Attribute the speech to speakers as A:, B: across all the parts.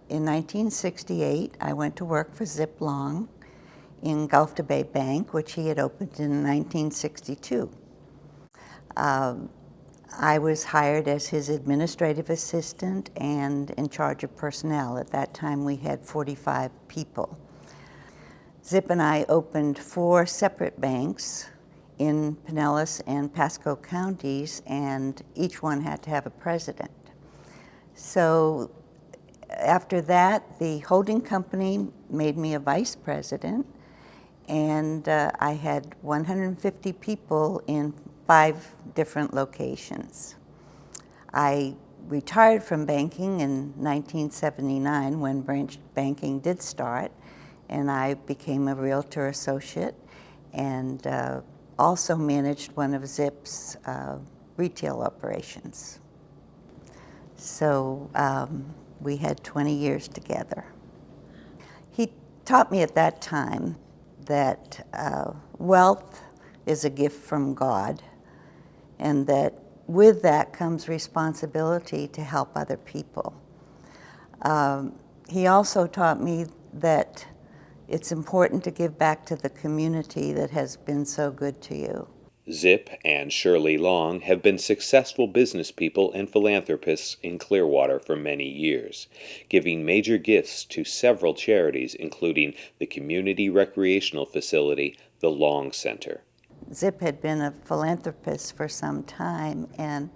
A: In 1968, I went to work for Zip Long in Gulf to Bay Bank, which he had opened in 1962. I was hired as his administrative assistant and in charge of personnel. At that time, we had 45 people. Zip and I opened 4 separate banks in Pinellas and Pasco counties, and each one had to have a president. So after that, the holding company made me a vice president, and I had 150 people in 5 different locations. I retired from banking in 1979 when branch banking did start, and I became a realtor associate and also managed one of Zip's retail operations. So we had 20 years together. He taught me at that time that wealth is a gift from God, and that with that comes responsibility to help other people. He also taught me that it's important to give back to the community that has been so good to you.
B: Zip and Shirley Long have been successful business people and philanthropists in Clearwater for many years, giving major gifts to several charities, including the Community Recreational Facility, the Long Center.
A: Zip had been a philanthropist for some time, and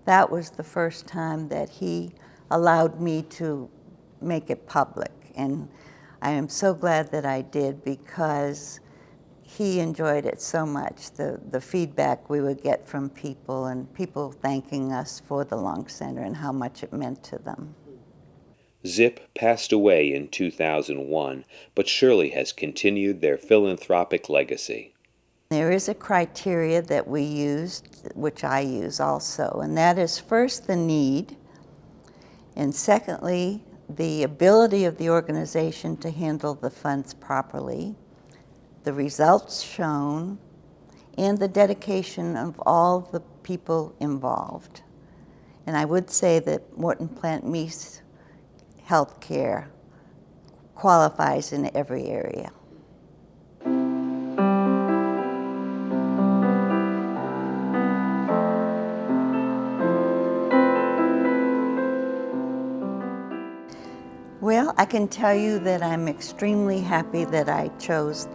A: that was the first time that he allowed me to make it public. And I am so glad that I did, because he enjoyed it so much, the feedback we would get from people and people thanking us for the Long Center and how much it meant to them.
B: Zip passed away in 2001, but Shirley has continued their philanthropic legacy.
A: There is a criteria that we used, which I use also, and that is first the need, and secondly, the ability of the organization to handle the funds properly, the results shown, and the dedication of all the people involved. And I would say that Morton Plant Meese Healthcare qualifies in every area. Well, I can tell you that I'm extremely happy that I chose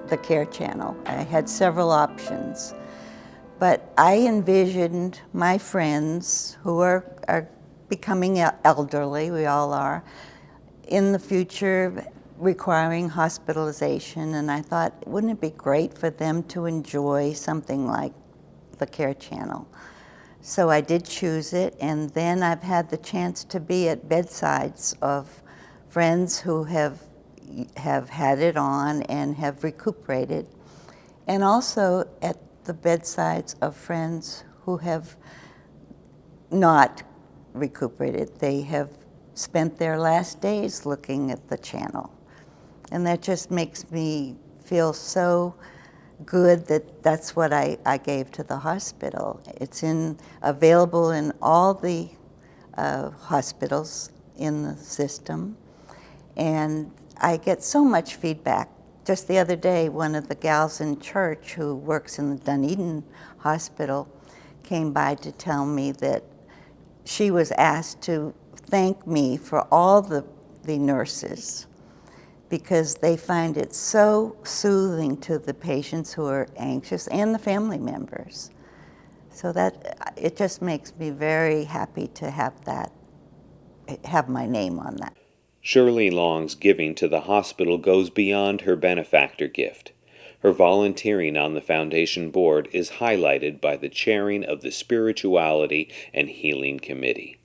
A: the Care Channel. I had several options, but I envisioned my friends who are becoming elderly, we all are, in the future requiring hospitalization, and I thought, wouldn't it be great for them to enjoy something like the Care Channel? So I did choose it, and then I've had the chance to be at bedsides of friends who have had it on and have recuperated, and also at the bedsides of friends who have not recuperated. They have spent their last days looking at the channel. And that just makes me feel so good that that's what I gave to the hospital. It's available in all the hospitals in the system. And I get so much feedback. Just the other day, one of the gals in church who works in the Dunedin Hospital came by to tell me that she was asked to thank me for all the nurses, because they find it so soothing to the patients who are anxious and the family members. So that it just makes me very happy to have my name on that.
B: Shirley Long's giving to the hospital goes beyond her benefactor gift. Her volunteering on the foundation board is highlighted by the chairing of the Spirituality and Healing Committee.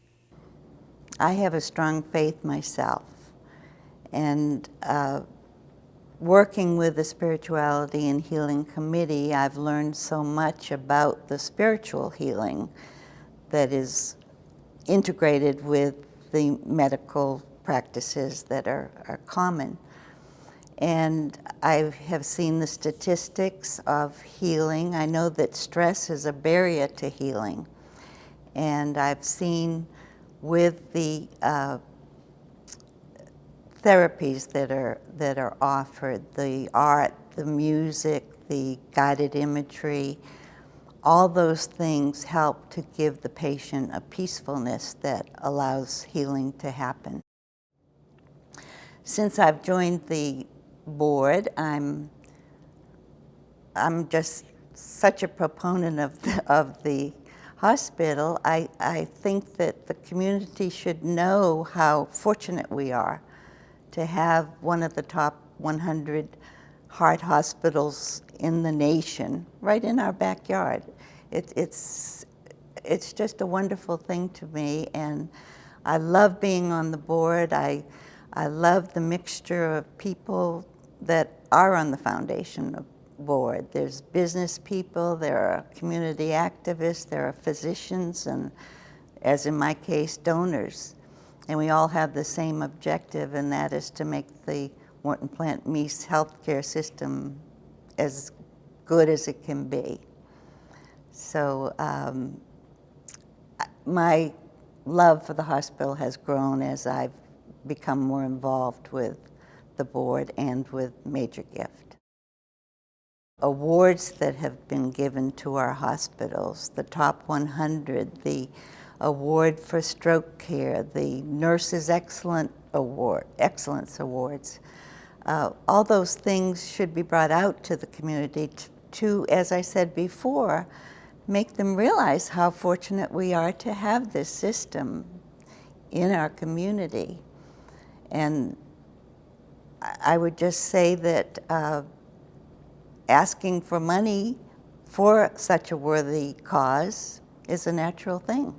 A: I have a strong faith myself, and working with the Spirituality and Healing Committee, I've learned so much about the spiritual healing that is integrated with the medical practices that are common. And I have seen the statistics of healing. I know that stress is a barrier to healing. And I've seen with the therapies that are offered, the art, the music, the guided imagery, all those things help to give the patient a peacefulness that allows healing to happen. Since I've joined the board, I'm just such a proponent of the hospital. I think that the community should know how fortunate we are to have one of the top 100 heart hospitals in the nation right in our backyard. It's just a wonderful thing to me, and I love being on the board. I love the mixture of people that are on the foundation board. There's business people, there are community activists, there are physicians, and as in my case, donors. And we all have the same objective, and that is to make the Morton Plant Meese healthcare system as good as it can be. So my love for the hospital has grown as I've become more involved with the board and with Major Gift. Awards that have been given to our hospitals, the top 100, the award for stroke care, the Nurses Excellence Awards. All those things should be brought out to the community to, as I said before, make them realize how fortunate we are to have this system in our community. And I would just say that asking for money for such a worthy cause is a natural thing.